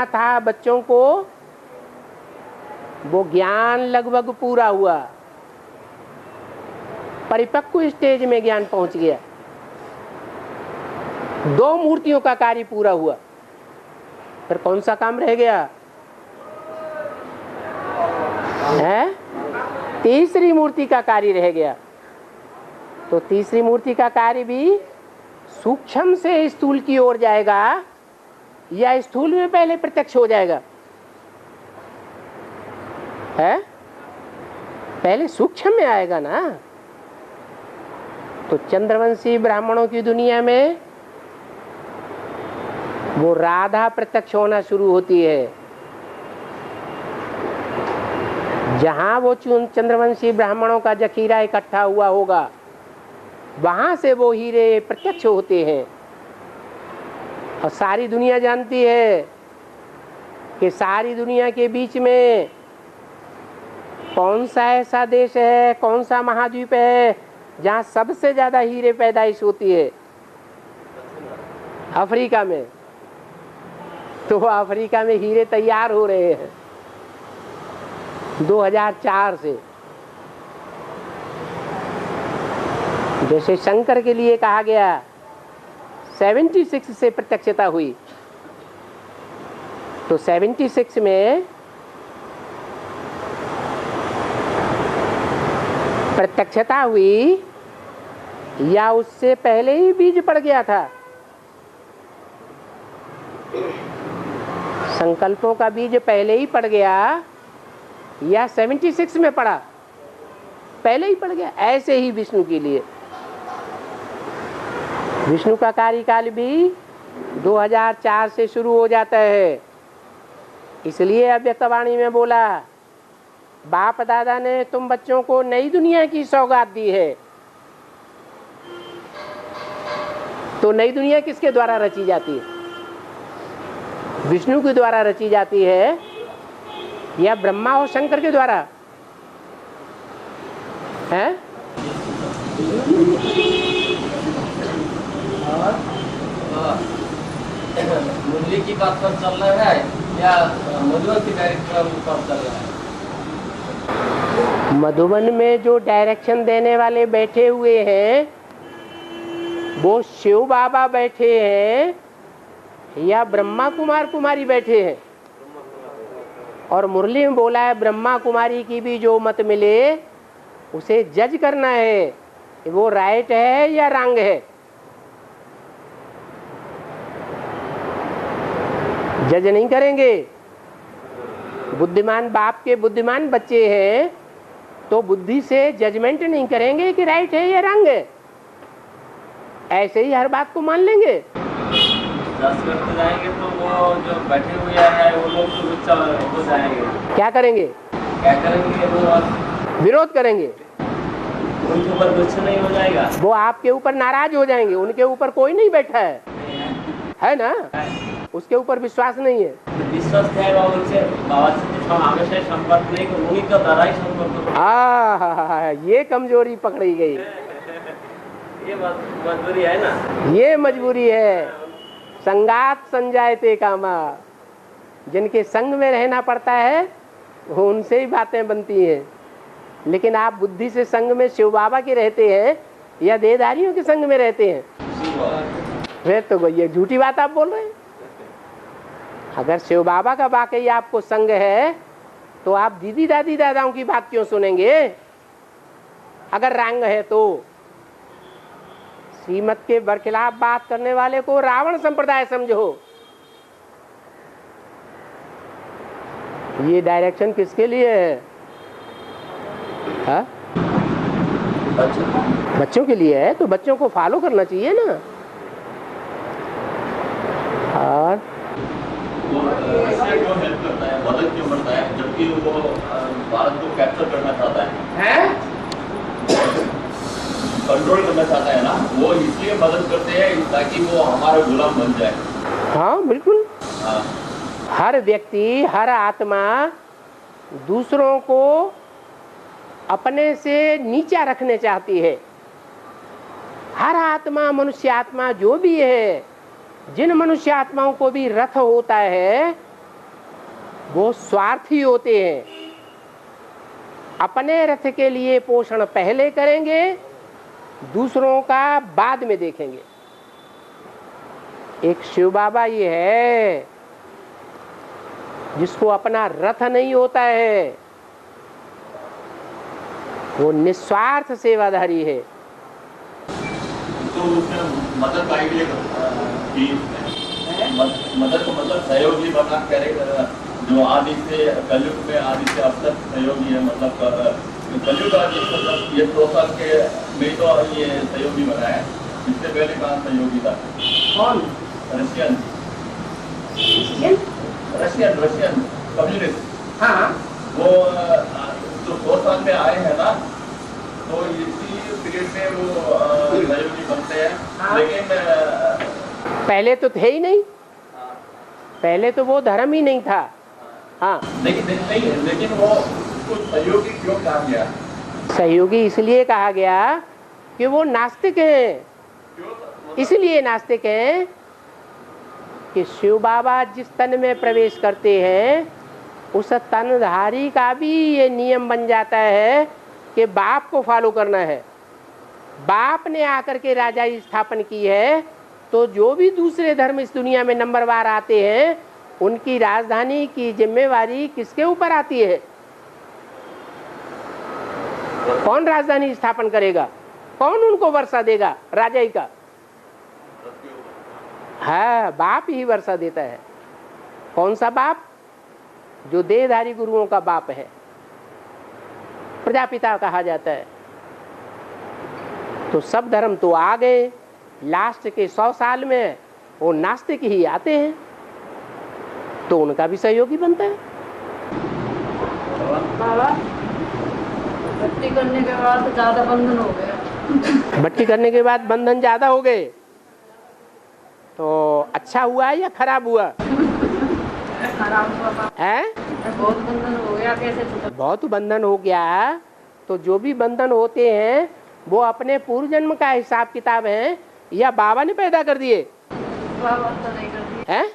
था बच्चों को, वो ज्ञान लगभग पूरा हुआ, परिपक्व स्टेज में ज्ञान पहुंच गया, 2 मूर्तियों का कार्य पूरा हुआ। फिर कौन सा काम रह गया है? तीसरी मूर्ति का कार्य रह गया। तो तीसरी मूर्ति का कार्य भी सूक्ष्म से स्थूल की ओर जाएगा या स्थूल में पहले प्रत्यक्ष हो जाएगा? है, पहले सूक्ष्म में आएगा ना। तो चंद्रवंशी ब्राह्मणों की दुनिया में वो राधा प्रत्यक्ष होना शुरू होती है। जहां वो चंद्रवंशी ब्राह्मणों का जखीरा इकट्ठा हुआ होगा, वहां से वो हीरे प्रत्यक्ष होते हैं। और सारी दुनिया जानती है कि सारी दुनिया के बीच में कौन सा ऐसा देश है, कौन सा महाद्वीप है जहां सबसे ज्यादा हीरे पैदाइश होती है? अफ्रीका में। तो अफ्रीका में हीरे तैयार हो रहे हैं 2004 से। जैसे शंकर के लिए कहा गया 76 से प्रत्यक्षता हुई, तो 76 में प्रत्यक्षता हुई या उससे पहले ही बीज पड़ गया था? संकल्पों का बीज पहले ही पड़ गया या 76 में पड़ा? पहले ही पड़ गया। ऐसे ही विष्णु के लिए, विष्णु का कार्यकाल भी 2004 से शुरू हो जाता है। इसलिए अव्यक्तवाणी में बोला, बाप दादा ने तुम बच्चों को नई दुनिया की सौगात दी है। तो नई दुनिया किसके द्वारा रची जाती है? विष्णु के द्वारा रची जाती है या ब्रह्मा और शंकर के द्वारा? है मुरली की बात पर चल रहा है या मधुबन के कार्यक्रम पर चल रहा है? मधुबन में जो डायरेक्शन देने वाले बैठे हुए हैं वो शिव बाबा बैठे हैं या ब्रह्मा कुमार कुमारी बैठे हैं? और मुरली में बोला है ब्रह्मा कुमारी की भी जो मत मिले उसे जज करना है कि वो राइट है या रॉन्ग है। जज नहीं करेंगे। बुद्धिमान बाप के बुद्धिमान बच्चे हैं तो बुद्धि से जजमेंट नहीं करेंगे कि राइट है या रॉन्ग है, ऐसे ही हर बात को मान लेंगे। दस करते जाएंगे तो वो जो बैठे हुए हैं वो लोग तो गुस्सा हो जाएंगे। क्या करेंगे? क्या करेंगे? वो विरोध करेंगे। उनके ऊपर गुस्सा नहीं हो जाएगा? वो आपके ऊपर नाराज हो जाएंगे। उनके ऊपर कोई नहीं बैठा है ना? उसके ऊपर विश्वास नहीं है। विश्वास है उनसे, बाबा से हमेशा संपर्क नहीं, उन्हीं का द्वारा ही संपर्क। ये कमजोरी पकड़ी गई। ये मजबूरी है ना, ये मजबूरी है। संगात संजायते कामा, जिनके संग में रहना पड़ता है वो उनसे ही बातें बनती हैं। लेकिन आप बुद्धि से संग में शिव बाबा के रहते हैं या देहधारियों के संग में रहते हैं? फिर तो ये झूठी बात आप बोल रहे हैं। अगर शिव बाबा का वाकई आपको संग है तो आप दीदी दादी दादाओं की बात क्यों सुनेंगे? अगर रंग है तो श्रीमत के बरखिलाफ बात करने वाले को रावण संप्रदाय समझो। ये डायरेक्शन किसके लिए है? हा? बच्चों के लिए है, तो बच्चों को फॉलो करना चाहिए ना। और मदद क्यों करता है जबकि वो भारत को कैप्चर करना चाहता है? कंट्रोल करना चाहता है ना, वो इसलिए मदद करते हैं ताकि वो हमारा गुलाम बन जाए। हाँ बिल्कुल। हाँ। हर व्यक्ति, हर आत्मा दूसरों को अपने से नीचा रखने चाहती है। हर आत्मा, मनुष्य आत्मा जो भी है, जिन मनुष्य आत्माओं को भी रथ होता है वो स्वार्थी होते हैं, अपने रथ के लिए पोषण पहले करेंगे, दूसरों का बाद में देखेंगे। एक शिव बाबा ये है जिसको अपना रथ नहीं होता है, वो निस्वार्थ सेवाधारी है। तो उसमें मदद का आइडिया मदद को मतलब सहयोगी बना करेगा, जो आदि से कलयुग में आदि से अब तक सहयोगी है। मतलब कलयुग आदि मतलब ये 2 साल के में तो ये सहयोगी बना है, इससे पहले कहाँ सहयोगी था? कौन? Russian communist. हाँ, वो जो 2 साल में आए हैं ना, तो इसी पीरियड में वो सहयोगी बनते हैं। हाँ। लेकिन पहले तो थे ही नहीं, पहले तो वो धर्म ही नहीं था। हाँ, लेकिन वो उसको सहयोगी क्यों कहा गया? सहयोगी इसलिए कहा गया कि वो नास्तिक हैं। क्यों? इसलिए नास्तिक हैं कि शिव बाबा जिस तन में प्रवेश करते हैं उस तनधारी का भी ये नियम बन जाता है कि बाप को फॉलो करना है। बाप ने आकर के राजाई स्थापन की है, तो जो भी दूसरे धर्म इस दुनिया में नंबरवार आते हैं उनकी राजधानी की जिम्मेवारी किसके ऊपर आती है? कौन राजधानी स्थापन करेगा? कौन उनको वर्षा देगा? राजाई का है, बाप ही वर्षा देता है। कौन सा बाप? जो देहधारी गुरुओं का बाप है, प्रजापिता कहा जाता है। तो सब धर्म तो आ गए, लास्ट के 100 साल में वो नास्तिक ही आते हैं, तो उनका भी सहयोगी बनता है। बाबा भक्ति करने के बाद ज्यादा बंधन हो गया। भक्ति करने के बाद बंधन ज्यादा हो गए, तो अच्छा हुआ या खराब हुआ? खराब हुआ है, बहुत बंधन हो गया। कैसे छूटा? बहुत बंधन हो गया। तो जो भी बंधन होते हैं वो अपने पूर्व जन्म का हिसाब किताब है या बाबा ने पैदा कर दिए? बाबा तो नहीं कर दिए। हैं?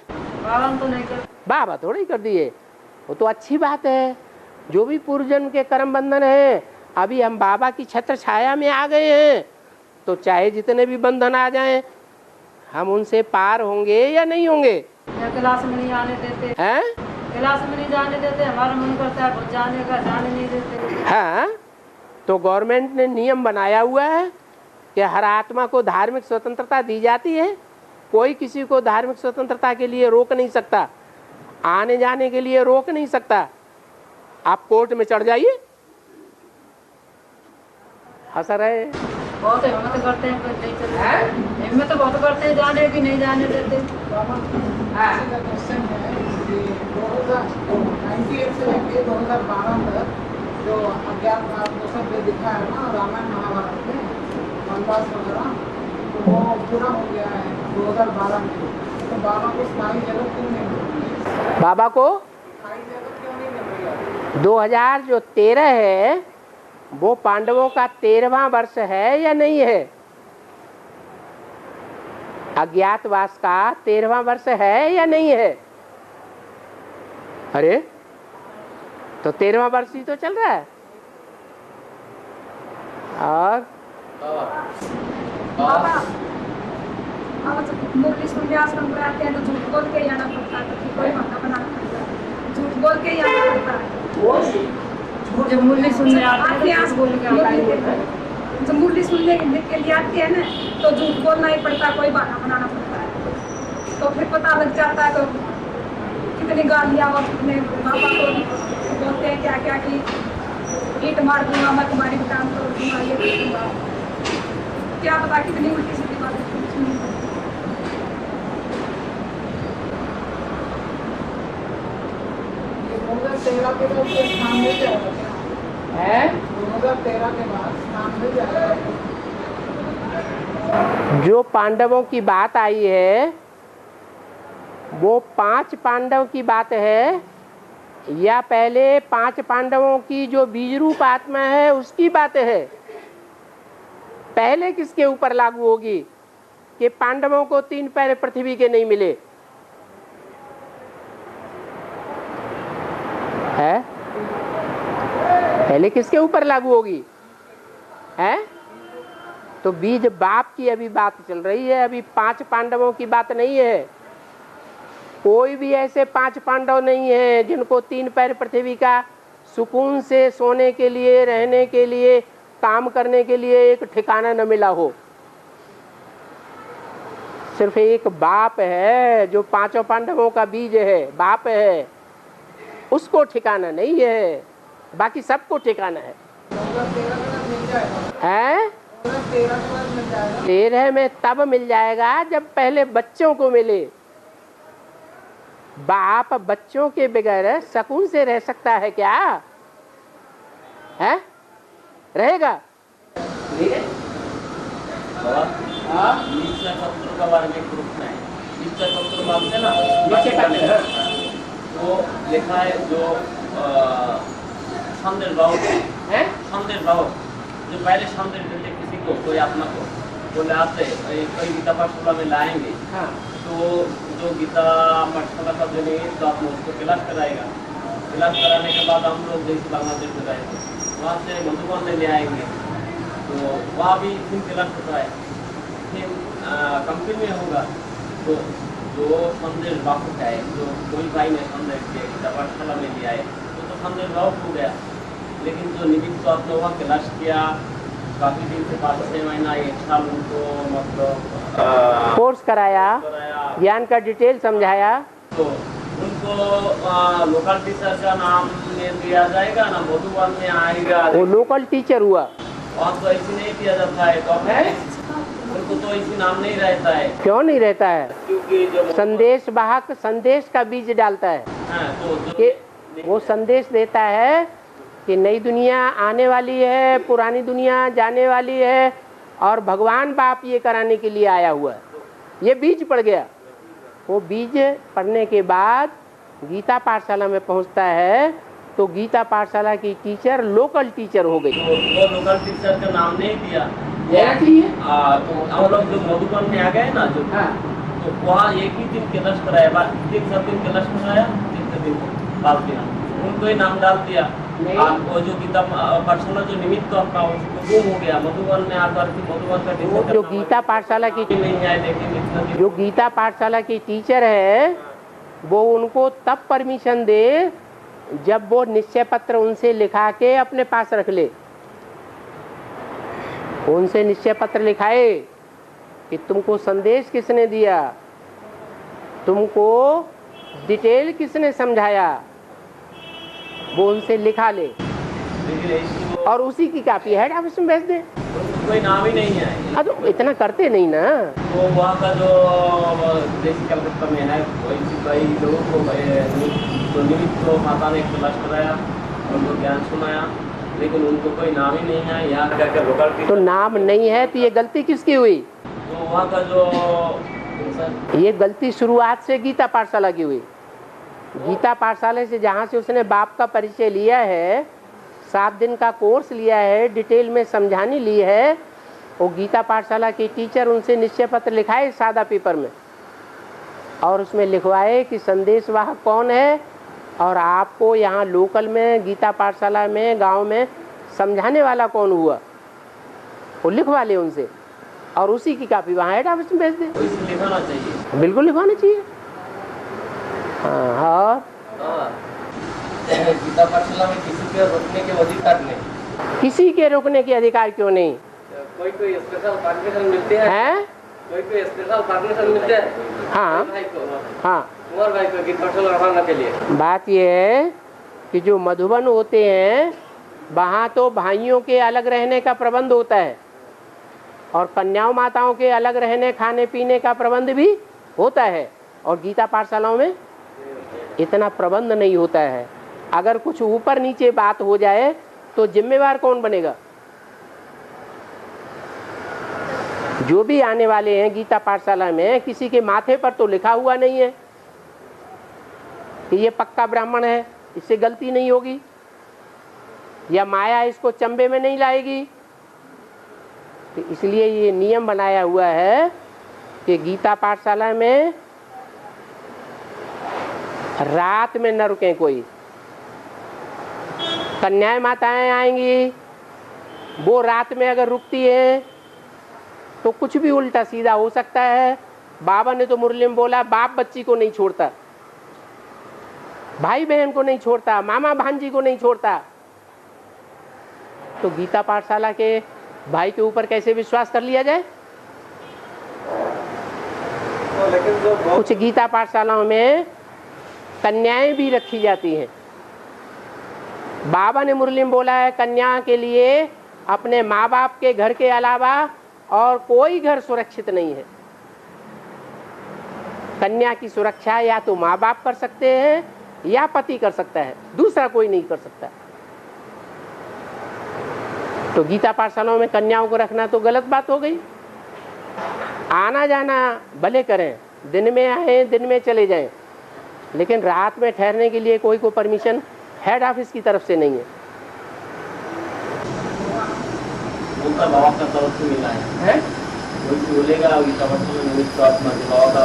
बाबा तो नहीं कर, बाबा थोड़ी कर दिए। वो तो अच्छी बात है। जो भी पूर्व जन्म के कर्म बंधन है, अभी हम बाबा की छत्र छाया में आ गए हैं, तो चाहे जितने भी बंधन आ जाएं, हम उनसे पार होंगे या नहीं होंगे? क्लास में नहीं आने देते हैं? क्लास में नहीं जाने देते। हमारा मन करता है जाने का, जाने नहीं देते। हाँ, तो गवर्नमेंट ने नियम बनाया हुआ है कि हर आत्मा को धार्मिक स्वतंत्रता दी जाती है। कोई किसी को धार्मिक स्वतंत्रता के लिए रोक नहीं सकता, आने जाने के लिए रोक नहीं सकता। आप कोर्ट में चढ़ जाइए। हंस रहे? बहुत हिम्मत करते हैं पर नहीं चलते। हिम्मत तो बहुत करते हैं, जाने की नहीं जाने देते। क्वेश्चन है कि 1998 से लेकर 2012 तक जो अज्ञात आपको सब दिखा है ना, रामायण महाभारत में वनवास वगैरह, तो वो पूरा हो गया है 2012 में। तो बाबा को स्थायी जगह क्यों नहीं मिल रही? बाबा को स्थायी जगह क्यों नहीं मिल रही? 2013 है वो पांडवों का 13वां वर्ष है या नहीं है? अज्ञातवास का 13वां वर्ष है या नहीं है? अरे तो 13वां वर्ष ही तो चल रहा है। और बाबा मुरली सुन के आश्रम पर आते हैं तो झूठ बोल के ही आना पड़ता है, तो कोई बहाना बनाना पड़ता है, झूठ बोल के ही आना पड़ता है। जब मुरली सुनने आते हैं तो बोल के मुरली आते हैं। जब मुरली सुनने के लिए आती है ना, तो झूठ बोलना ही पड़ता है, कोई बहाना बनाना पड़ता है। तो फिर पता लग जाता है, तो कितनी गालियाँ और कितने बाबा को बोलते हैं क्या क्या कि ईट मार दूंगा मैं तुम्हारी दुकान तोड़ दूंगा, ये कर दूंगा। क्या पता कितनी उल्टी सीधी बातें सुननी पड़ती है। 2013 के बाद उसको स्थान मिल जाएगा क्या? है 2013 के बाद स्थान मिल जाएगा? जो पांडवों की बात आई है वो 5 पांडव की बात है या पहले 5 पांडवों की जो बीज रूप आत्मा है उसकी बात है? पहले किसके ऊपर लागू होगी कि पांडवों को 3 पैर पृथ्वी के नहीं मिले? पहले किसके ऊपर लागू होगी? है तो बीज बाप की अभी बात चल रही है, अभी 5 पांडवों की बात नहीं है। कोई भी ऐसे 5 पांडव नहीं है जिनको 3 पैर पृथ्वी का सुकून से सोने के लिए, रहने के लिए, काम करने के लिए एक ठिकाना न मिला हो। सिर्फ एक बाप है जो 5 पांडवों का बीज है, बाप है, उसको ठिकाना नहीं है, बाकी सबको ठिकाना है। 13 में तब मिल जाएगा जब पहले बच्चों को मिले। बाप बच्चों के बगैर सुकून से रह सकता है क्या? है रहेगा? का बारे में प्रूफ है। मानते ना वो लिखा है जो संदेश भाव है, संदेश भाव जो पहले संदेश देते किसी को, कोई आत्मा को बोले आते कोई गीता पाठशाला में लाएंगे। हाँ। तो जो गीता पाठशाला का जो नहीं तो आप उसको क्लास कराएगा, क्लास कराने के बाद हम लोग जैसे बांग्लादेश में जाएंगे, वहाँ से मधुबन में ले आएंगे, तो वहाँ भी फिर क्लास होता है, फिर कंपनी में होगा। तो जो संदेश बापू का है, जो कोई भाई ने संदेश दिया गीता पाठशाला में लिया है, तो संदेश बापू हो गया। लेकिन जो निमित्त तो आपने वहाँ क्लास किया, काफी दिन से 5-6 महीना 1 साल उनको मतलब कोर्स कराया, ज्ञान का डिटेल समझाया, तो उनको लोकल टीचर का नाम दिया जाएगा ना, मधुबन में आएगा। वो लोकल टीचर हुआ, वहाँ तो ऐसे नहीं दिया जाता है, तो उनको तो ऐसी नाम नहीं रहता है। क्यों नहीं रहता है? क्योंकि जो संदेश वाहक संदेश का बीज डालता है। तो कि वो संदेश देता है कि नई दुनिया आने वाली है, पुरानी दुनिया जाने वाली है, और भगवान बाप ये कराने के लिए आया हुआ है। ये बीज पड़ गया। वो बीज पढ़ने के बाद गीता पाठशाला में पहुंचता है, तो गीता पाठशाला की टीचर लोकल टीचर हो गई। वो लोकल टीचर का नाम नहीं दिया, तो हम लोग जो मधुबन में आ गए ना, जो तो वहाँ एक ही दिन क्लास कराया, 3 दिन क्लास कराया, 3 दिन बाद दिया उनको ही नाम डाल दिया। वो जो गीता पाठशाला जो निमित्त तो आपका उसको गुम हो गया, मधुबन में आकर मधुबन का टीचर जो गीता पाठशाला की नहीं आए, लेकिन जो गीता पाठशाला की टीचर है वो उनको तब परमिशन दे जब वो निश्चय पत्र उनसे लिखा के अपने पास रख ले। उनसे निश्चय पत्र लिखाए कि तुमको संदेश किसने दिया, तुमको डिटेल किसने समझाया, वो उनसे लिखा ले और उसी की कॉपी हेड ऑफिस में भेज दे। कोई नाम ही नहीं है। तो इतना करते नहीं ना। वो वहाँ का जो देश कलकत्ता में है, वही भाई लोगों को तो निमित्त तो माता ने क्लास कराया, उनको ज्ञान सुनाया, लेकिन उनको कोई नाम ही नहीं है। यहाँ क्या क्या लोकल तो नाम नहीं है तो ये गलती किसकी हुई? तो वहाँ का जो ये गलती शुरुआत से गीता पाठशाला की हुई। गीता पाठशाला से जहाँ से उसने बाप का परिचय लिया है, 7 दिन का कोर्स लिया है, डिटेल में समझानी ली है, वो गीता पाठशाला की टीचर उनसे निश्चय पत्र लिखाए सादा पेपर में, और उसमें लिखवाए कि संदेश वाहक कौन है, और आपको यहाँ लोकल में गीता पाठशाला में गांव में समझाने वाला कौन हुआ, वो लिखवा ले उनसे, और उसी की कॉपी वहाँ हेड ऑफिस में भेज दे। लिखाना चाहिए, बिल्कुल लिखवाना चाहिए। हाँ, गीता पाठशाला में किसी के रोकने के अधिकार नहीं। किसी के रोकने के अधिकार क्यों नहीं? कोई स्पेशल परमिशन मिलते हैं? कोई स्पेशल परमिशन मिलते हैं? हाँ हाँ, कुमार भाई को गीता पाठशाला रखवाने के लिए। बात यह है कि जो मधुबन होते हैं वहाँ तो भाइयों के अलग रहने का प्रबंध होता है, और कन्याओं माताओं के अलग रहने खाने पीने का प्रबंध भी होता है, और गीता पाठशालाओं में इतना प्रबंध नहीं होता है। अगर कुछ ऊपर नीचे बात हो जाए तो जिम्मेवार कौन बनेगा? जो भी आने वाले हैं गीता पाठशाला में, किसी के माथे पर तो लिखा हुआ नहीं है कि ये पक्का ब्राह्मण है, इससे गलती नहीं होगी, या माया इसको चंबे में नहीं लाएगी। तो इसलिए ये नियम बनाया हुआ है कि गीता पाठशाला में रात में न रुके कोई, कन्याएं माताएं आएंगी, वो रात में अगर रुकती है तो कुछ भी उल्टा सीधा हो सकता है। बाबा ने तो मुरली में बोला, बाप बच्ची को नहीं छोड़ता, भाई बहन को नहीं छोड़ता, मामा भांजी को नहीं छोड़ता। तो गीता पाठशाला के भाई के ऊपर कैसे विश्वास कर लिया जाए? लेकिन जो कुछ गीता पाठशालाओं में कन्याएं भी रखी जाती हैं। बाबा ने मुरली में बोला है, कन्या के लिए अपने माँ बाप के घर के अलावा और कोई घर सुरक्षित नहीं है। कन्या की सुरक्षा या तो माँ बाप कर सकते हैं या पति कर सकता है, दूसरा कोई नहीं कर सकता। तो गीता पाठशालाओं में कन्याओं को रखना तो गलत बात हो गई। आना जाना भले करें, दिन में आए दिन में चले जाएं, लेकिन रात में ठहरने के लिए कोई को परमिशन हेड ऑफिस की तरफ से नहीं है। उनका बाबा का तरफ से मिला है? कोई बोलेगा गीता पाठशाला निमित्त बाबा का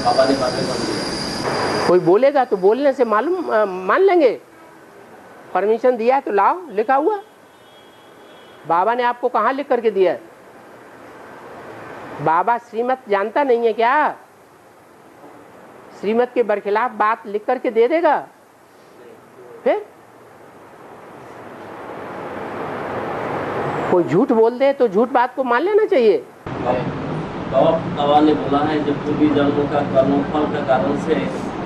बाबा ने बातें कर दिया। कोई बोलेगा तो बोलने से मालूम मान लेंगे। परमिशन दिया है तो लाओ, लिखा हुआ। बाबा ने आपको कहाँ लिख करके दिया है? बाबा श्रीमत जानता नहीं है क्या? श्रीमत के बरखिलाफ बात लिख करके दे देगा? फिर कोई झूठ बोल दे तो झूठ बात को मान लेना चाहिए। बाबा ने बोला है, जब पूर्वी जन्मों का कर्मफल के कारण से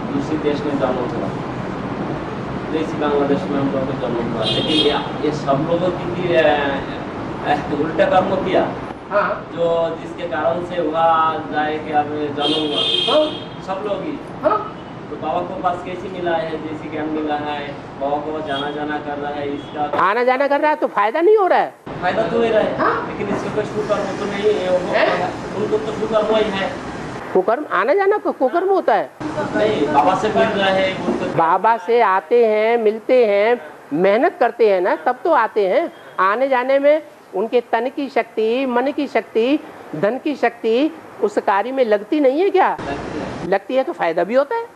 दूसरे देश में जन्म हुआ, जैसे बांग्लादेश में हम लोग का जन्म हुआ, लेकिन ये सब लोगों की उल्टा कर्म किया। हाँ। जो जिसके कारण से वहाँ जाए के अब जन्म हुआ। हाँ। सब लोग ही। हाँ। तो बाबा को पास कैसे मिला है? जैसे ज्ञान मिला है, बाबा को जाना जाना कर रहा है, इसका आना जाना कर रहा है तो फायदा नहीं हो रहा है। फायदा तो हो रहा है। हाँ। लेकिन इससे कोई सुकर्म तो नहीं है, उनको तो सुकर्म ही है। कुकर्म आना जाना कुकर्म होता है। नहीं, बाबा से मिल रहा है उनको। बाबा से आते हैं, मिलते हैं, मेहनत करते हैं ना, तब तो आते हैं। आने जाने में उनके तन की शक्ति, मन की शक्ति, धन की शक्ति उस कार्य में लगती नहीं है क्या? लगती है तो फायदा भी होता है।